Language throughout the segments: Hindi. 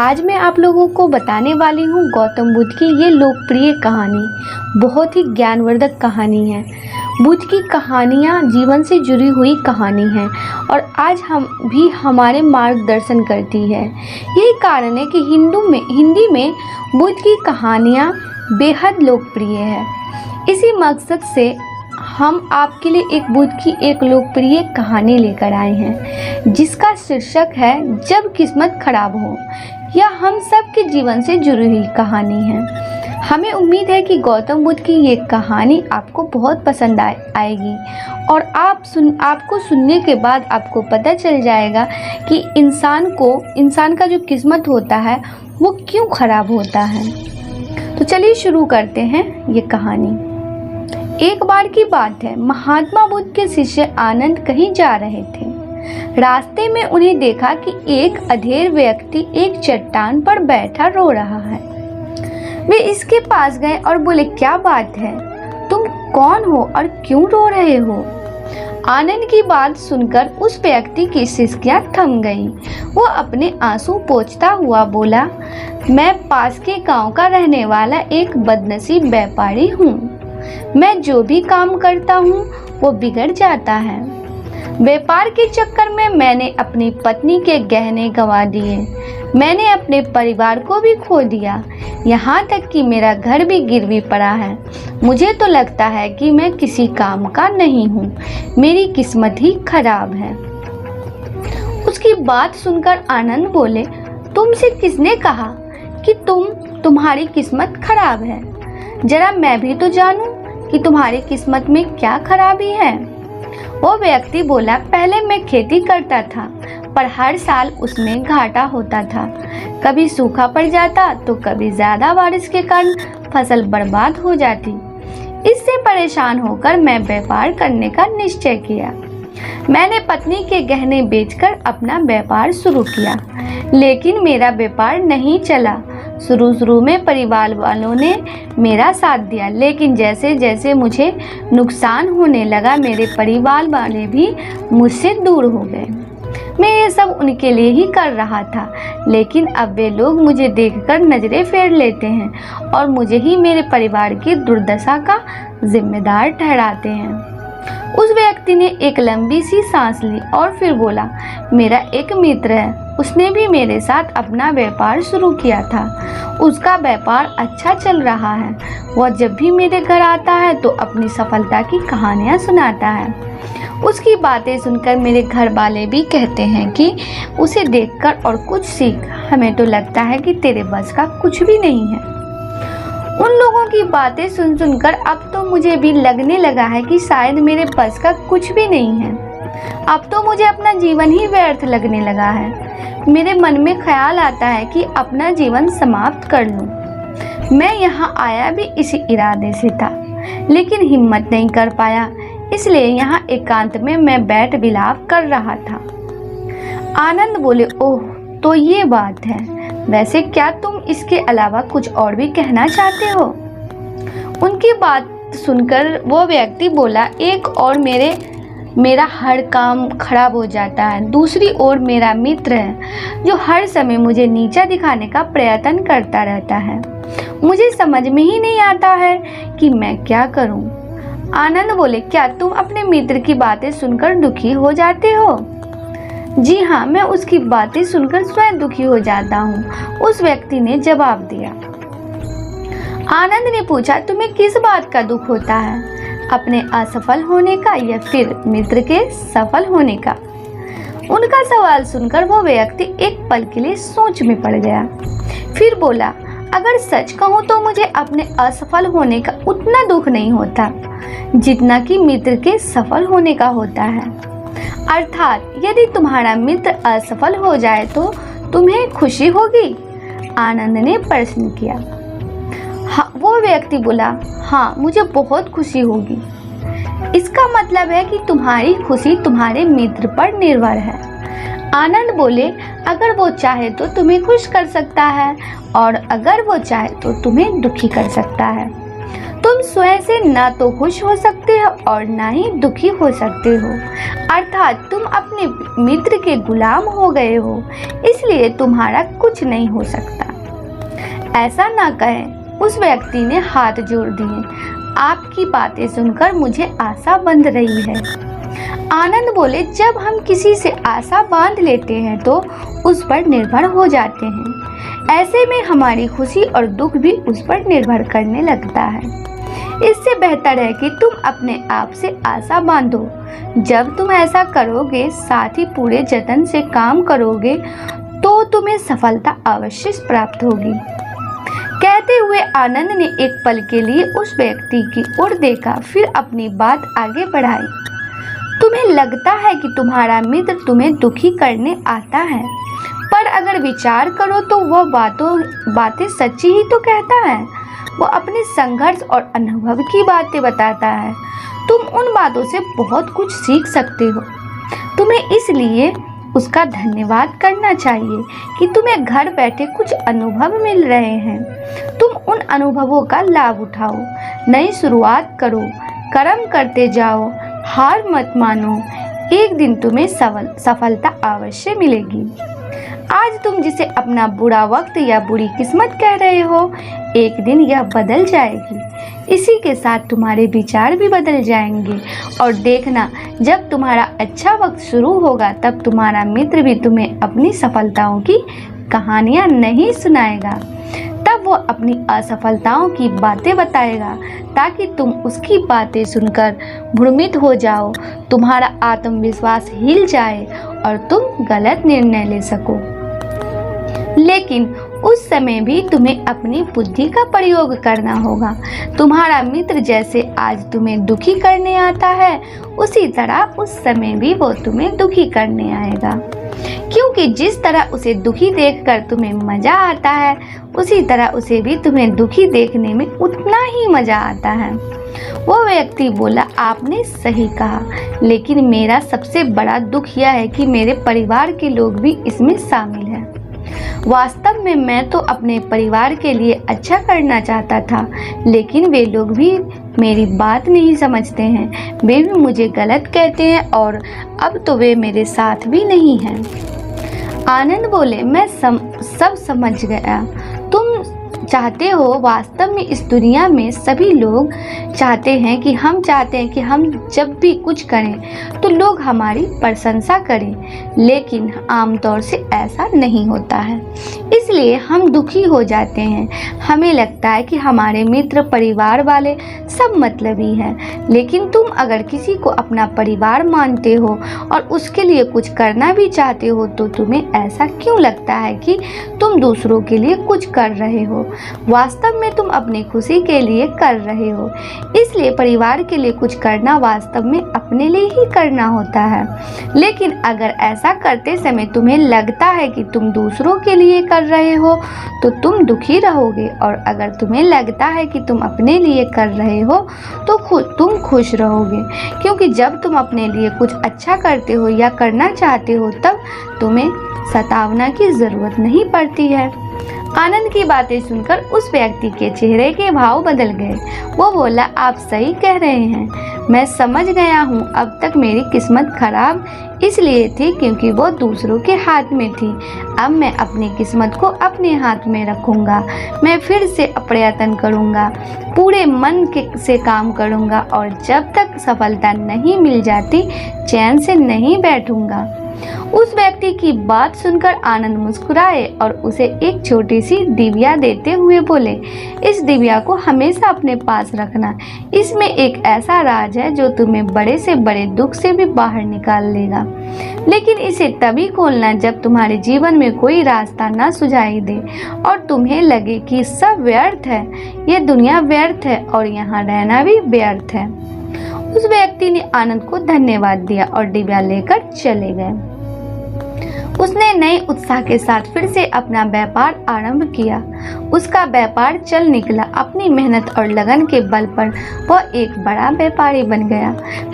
आज मैं आप लोगों को बताने वाली हूँ गौतम बुद्ध की ये लोकप्रिय कहानी। बहुत ही ज्ञानवर्धक कहानी है। बुद्ध की कहानियाँ जीवन से जुड़ी हुई कहानी हैं और आज हम भी हमारे मार्गदर्शन करती है। यही कारण है कि हिंदी में बुद्ध की कहानियाँ बेहद लोकप्रिय है। इसी मकसद से हम आपके लिए बुद्ध की एक लोकप्रिय कहानी लेकर आए हैं जिसका शीर्षक है जब किस्मत खराब हो। यह हम सब के जीवन से जुड़ी हुई कहानी है। हमें उम्मीद है कि गौतम बुद्ध की ये कहानी आपको बहुत पसंद आएगी और आपको सुनने के बाद आपको पता चल जाएगा कि इंसान का जो किस्मत होता है वो क्यों खराब होता है। तो चलिए शुरू करते हैं ये कहानी। एक बार की बात है, महात्मा बुद्ध के शिष्य आनंद कहीं जा रहे थे। रास्ते में उन्हें देखा कि एक अधेड़ व्यक्ति एक चट्टान पर बैठा रो रहा है। वे इसके पास गए और बोले, क्या बात है, तुम कौन हो और क्यों रो रहे हो? आनंद की बात सुनकर उस व्यक्ति की सिसकियां थम गईं। वो अपने आंसू पोंछता हुआ बोला, मैं पास के गांव का रहने वाला एक बदनसीब व्यापारी हूँ। मैं जो भी काम करता हूँ वो बिगड़ जाता है। व्यापार के चक्कर में मैंने अपनी पत्नी के गहने गंवा दिए। मैंने अपने परिवार को भी खो दिया। यहाँ तक कि मेरा घर भी गिरवी पड़ा है। मुझे तो लगता है कि मैं किसी काम का नहीं हूँ। मेरी किस्मत ही खराब है। उसकी बात सुनकर आनंद बोले, तुमसे किसने कहा कि तुम्हारी किस्मत खराब है? जरा मैं भी तो जानूं कि तुम्हारी किस्मत में क्या खराबी है। वो व्यक्ति बोला, पहले मैं खेती करता था पर हर साल उसमें घाटा होता था। कभी सूखा पड़ जाता तो कभी ज़्यादा बारिश के कारण फसल बर्बाद हो जाती। इससे परेशान होकर मैं व्यापार करने का निश्चय किया। मैंने पत्नी के गहने बेचकर अपना व्यापार शुरू किया, लेकिन मेरा व्यापार नहीं चला। शुरू में परिवार वालों ने मेरा साथ दिया, लेकिन जैसे जैसे मुझे नुकसान होने लगा मेरे परिवार वाले भी मुझसे दूर हो गए। मैं ये सब उनके लिए ही कर रहा था, लेकिन अब वे लोग मुझे देखकर नजरें फेर लेते हैं और मुझे ही मेरे परिवार की दुर्दशा का जिम्मेदार ठहराते हैं। उस व्यक्ति ने एक लंबी सी सांस ली और फिर बोला, मेरा एक मित्र है, उसने भी मेरे साथ अपना व्यापार शुरू किया था। उसका व्यापार अच्छा चल रहा है। वह जब भी मेरे घर आता है तो अपनी सफलता की कहानियाँ सुनाता है। उसकी बातें सुनकर मेरे घर वाले भी कहते हैं कि उसे देखकर और कुछ सीख। हमें तो लगता है कि तेरे बस का कुछ भी नहीं है। उन लोगों की बातें सुनकर अब तो मुझे भी लगने लगा है कि शायद मेरे बस का कुछ भी नहीं है। अब तो मुझे अपना जीवन ही व्यर्थ लगने लगा है। मेरे मन में ख्याल आता है कि अपना जीवन समाप्त कर लूं। मैं यहाँ आया भी इसी इरादे से था, लेकिन हिम्मत नहीं कर पाया। इसलिए यहाँ एकांत में मैं बैठ विलाप कर रहा था। आनंद बोले, ओह, तो ये बात है। वैसे क्या तुम इसके अलावा कुछ और भी कहना चाहते हो? उनकी बात सुनकर वो व्यक्ति बोला, एक और मेरा हर काम खराब हो जाता है। दूसरी ओर मेरा मित्र है जो हर समय मुझे नीचा दिखाने का प्रयत्न करता रहता है। मुझे समझ में ही नहीं आता है कि मैं क्या करूं। आनंद बोले, क्या तुम अपने मित्र की बातें सुनकर दुखी हो जाते हो? जी हाँ, मैं उसकी बातें सुनकर स्वयं दुखी हो जाता हूँ, उस व्यक्ति ने जवाब दिया। आनंद ने पूछा, तुम्हें किस बात का दुख होता है? अपने असफल होने का या फिर मित्र के सफल होने का? उनका सवाल सुनकर वो व्यक्ति एक पल के लिए सोच में पड़ गया। फिर बोला, अगर सच कहूँ तो मुझे अपने असफल होने का उतना दुख नहीं होता जितना कि मित्र के सफल होने का होता है। अर्थात यदि तुम्हारा मित्र असफल हो जाए तो तुम्हें खुशी होगी? आनंद ने प्रश्न किया। हाँ, वो व्यक्ति बोला, हाँ, मुझे बहुत खुशी होगी। इसका मतलब है कि तुम्हारी खुशी तुम्हारे मित्र पर निर्भर है। आनंद बोले, अगर वो चाहे तो तुम्हें खुश कर सकता है और अगर वो चाहे तो तुम्हें दुखी कर सकता है। तुम स्वयं से ना तो खुश हो सकते हो और ना ही दुखी हो सकते हो, अर्थात तुम अपने मित्र के गुलाम हो गए हो, इसलिए तुम्हारा कुछ नहीं हो सकता। ऐसा ना कहें, उस व्यक्ति ने हाथ जोड़ दिए। आपकी बातें सुनकर मुझे आशा बंध रही है। आनंद बोले, जब हम किसी से आशा बांध लेते हैं तो उस पर निर्भर हो जाते हैं। ऐसे में हमारी खुशी और दुख भी उस पर निर्भर करने लगता है। इससे बेहतर है कि तुम अपने आप से आशा बांधो। जब तुम ऐसा करोगे, साथ ही पूरे जतन से काम करोगे, तो तुम्हें सफलता अवश्य प्राप्त होगी। कहते हुए आनंद ने एक पल के लिए उस व्यक्ति की ओर देखा, फिर अपनी बात आगे बढ़ाई। तुम्हें लगता है कि तुम्हारा मित्र तुम्हें दुखी करने आता है, पर अगर विचार करो तो वह बातें सच्ची ही तो कहता है। वो अपने संघर्ष और अनुभव की बातें बताता है। तुम उन बातों से बहुत कुछ सीख सकते हो। तुम्हें इसलिए उसका धन्यवाद करना चाहिए कि तुम्हें घर बैठे कुछ अनुभव मिल रहे हैं। तुम उन अनुभवों का लाभ उठाओ, नई शुरुआत करो, कर्म करते जाओ, हार मत मानो। एक दिन तुम्हें सफलता अवश्य मिलेगी। आज तुम जिसे अपना बुरा वक्त या बुरी किस्मत कह रहे हो, एक दिन यह बदल जाएगी। इसी के साथ तुम्हारे विचार भी बदल जाएंगे और देखना, जब तुम्हारा अच्छा वक्त शुरू होगा तब तुम्हारा मित्र भी तुम्हें अपनी सफलताओं की कहानियां नहीं सुनाएगा। तब वो अपनी असफलताओं की बातें बताएगा ताकि तुम उसकी बातें सुनकर भ्रमित हो जाओ, तुम्हारा आत्मविश्वास हिल जाए और तुम गलत निर्णय ले सको। लेकिन उस समय भी तुम्हें अपनी बुद्धि का प्रयोग करना होगा। तुम्हारा मित्र जैसे आज तुम्हें दुखी करने आता है, उसी तरह उस समय भी वो तुम्हें दुखी करने आएगा। क्योंकि जिस तरह उसे दुखी देखकर तुम्हें मजा आता है, उसी तरह उसे भी तुम्हें दुखी देखने में उतना ही मजा आता है। वो व्यक्ति बोला, आपने सही कहा, लेकिन मेरा सबसे बड़ा दुख यह है कि मेरे परिवार के लोग भी इसमें शामिल हैं। वास्तव में मैं तो अपने परिवार के लिए अच्छा करना चाहता था, लेकिन वे लोग भी मेरी बात नहीं समझते हैं। वे भी मुझे गलत कहते हैं और अब तो वे मेरे साथ भी नहीं हैं। आनंद बोले, मैं सब समझ गया। तुम चाहते हो, वास्तव में इस दुनिया में सभी लोग चाहते हैं कि हम जब भी कुछ करें तो लोग हमारी प्रशंसा करें, लेकिन आमतौर से ऐसा नहीं होता है। इसलिए हम दुखी हो जाते हैं। हमें लगता है कि हमारे मित्र, परिवार वाले सब मतलबी हैं। लेकिन तुम अगर किसी को अपना परिवार मानते हो और उसके लिए कुछ करना भी चाहते हो, तो तुम्हें ऐसा क्यों लगता है कि तुम दूसरों के लिए कुछ कर रहे हो? वास्तव में तुम अपनी खुशी के लिए कर रहे हो। इसलिए परिवार के लिए कुछ करना वास्तव में अपने लिए ही करना होता है। लेकिन अगर ऐसा करते समय तुम्हें लगता है कि तुम दूसरों के लिए कर रहे हो, तो तुम दुखी रहोगे, और अगर तुम्हें लगता है कि तुम अपने लिए कर रहे हो तो तुम खुश रहोगे। क्योंकि जब तुम अपने लिए कुछ अच्छा करते हो या करना चाहते हो, तब तुम्हें सतावना की जरूरत नहीं पड़ती है। आनंद की बातें सुनकर उस व्यक्ति के चेहरे के भाव बदल गए। वो बोला, आप सही कह रहे हैं। मैं समझ गया हूँ। अब तक मेरी किस्मत खराब इसलिए थी क्योंकि वो दूसरों के हाथ में थी। अब मैं अपनी किस्मत को अपने हाथ में रखूँगा। मैं फिर से प्रयत्न करूँगा, पूरे मन से काम करूँगा, और जब तक सफलता नहीं मिल जाती चैन से नहीं बैठूँगा। उस व्यक्ति की बात सुनकर आनंद मुस्कुराए और उसे एक छोटी सी डिबिया देते हुए बोले, इस डिबिया को हमेशा अपने पास रखना। इसमें एक ऐसा राज है जो तुम्हें बड़े से बड़े दुख से भी बाहर निकाल लेगा। लेकिन इसे तभी खोलना जब तुम्हारे जीवन में कोई रास्ता ना सुझाई दे और तुम्हें लगे कि सब व्यर्थ है, ये दुनिया व्यर्थ है और यहाँ रहना भी व्यर्थ है। उस व्यक्ति ने आनंद को धन्यवाद दिया और डिबिया लेकर चले गए। उसने नए उत्साह के साथ फिर से अपना व्यापार आरंभ किया। उसका व्यापार चल निकला। अपनी मेहनत और लगन के बल पर वह एक बड़ा व्यापारी बन गया।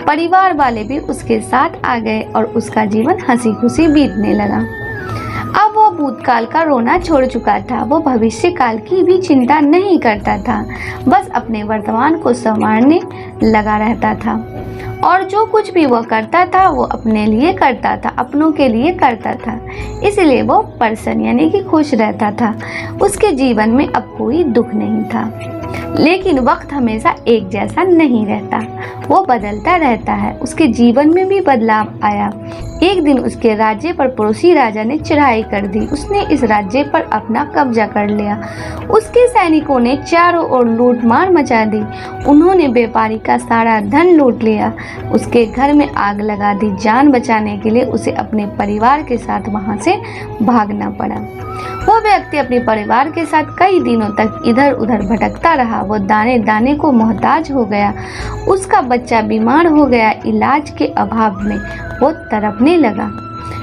परिवार वाले भी उसके साथ आ गए और उसका जीवन हंसी खुशी बीतने लगा। अब वो भूतकाल का रोना छोड़ चुका था। वो भविष्य काल की भी चिंता नहीं करता था, बस अपने वर्तमान को संवारने लगा रहता था। और जो कुछ भी वो करता था वो अपने लिए करता था, अपनों के लिए करता था। इसलिए वो प्रसन्न यानी कि खुश रहता था। उसके जीवन में अब कोई दुख नहीं था। लेकिन वक्त हमेशा एक जैसा नहीं रहता, वो बदलता रहता है। उसके जीवन में भी बदलाव आया। एक दिन उसके राज्य पर पड़ोसी राजा ने चढ़ाई कर दी। उसने इस राज्य पर अपना कब्जा कर लिया। उसके सैनिकों ने चारों ओर लूटमार मचा दी। उन्होंने व्यापारी का सारा धन लूट लिया। उसके घर में आग लगा दी। जान बचाने के लिए उसे अपने परिवार के साथ वहां से भागना पड़ा। वो व्यक्ति अपने परिवार के साथ कई दिनों तक इधर उधर भटकता रहा। वो दाने दाने को मोहताज हो गया। उसका बच्चा बीमार हो गया। इलाज के अभाव में वो तड़पने लगा।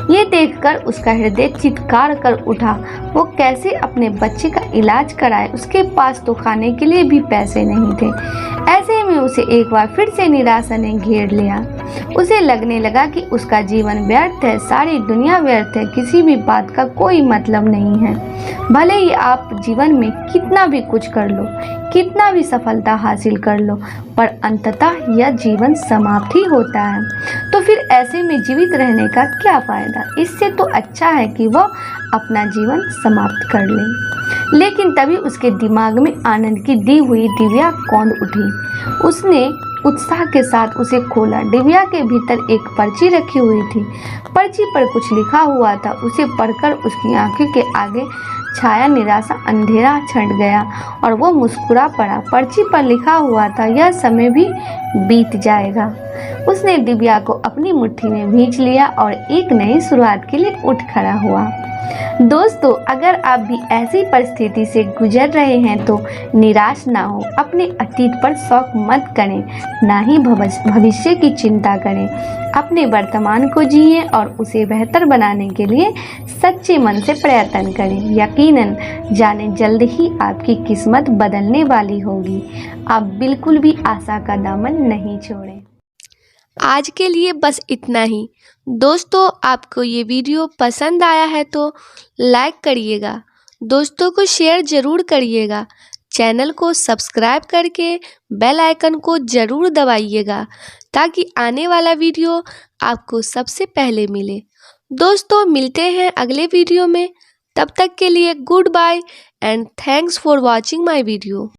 ये देखकर उसका हृदय चित्कार कर उठा। वो कैसे अपने बच्चे का इलाज कराए? उसके पास तो खाने के लिए भी पैसे नहीं थे। ऐसे में उसे एक बार फिर से निराशा ने घेर लिया। उसे लगने लगा कि उसका जीवन व्यर्थ है, सारी दुनिया व्यर्थ है, किसी भी बात का कोई मतलब नहीं है। भले ही आप जीवन में कितना भी कुछ कर लो, कितना भी सफलता हासिल कर लो, पर अंततः यह जीवन समाप्त ही होता है। तो फिर ऐसे में जीवित रहने का क्या फायदा? इससे तो अच्छा है कि वह अपना जीवन समाप्त कर ले। लेकिन तभी उसके दिमाग में आनंद की दी हुई डिबिया कौंध उठी। उसने उत्साह के साथ उसे खोला। डिबिया के भीतर एक पर्ची रखी हुई थी। पर्ची पर कुछ लिखा हुआ था। उसे पढ़कर उसकी आंखों के आगे छाया निराशा अंधेरा छंट गया और वो मुस्कुरा पड़ा। पर्ची पर लिखा हुआ था, यह समय भी बीत जाएगा। उसने डिबिया को अपनी मुट्ठी में भींच लिया और एक नई शुरुआत के लिए उठ खड़ा हुआ। दोस्तों, अगर आप भी ऐसी परिस्थिति से गुजर रहे हैं तो निराश ना हो। अपने अतीत पर शौक मत करें, ना ही भविष्य की चिंता करें। अपने वर्तमान को जिएं और उसे बेहतर बनाने के लिए सच्चे मन से प्रयत्न करें। यकीनन जाने जल्द ही आपकी किस्मत बदलने वाली होगी। आप बिल्कुल भी आशा का दामन नहीं छोड़ें। आज के लिए बस इतना ही। दोस्तों, आपको ये वीडियो पसंद आया है तो लाइक करिएगा, दोस्तों को शेयर ज़रूर करिएगा, चैनल को सब्सक्राइब करके बेल आइकन को ज़रूर दबाइएगा ताकि आने वाला वीडियो आपको सबसे पहले मिले। दोस्तों, मिलते हैं अगले वीडियो में। तब तक के लिए goodbye and thanks for watching my video.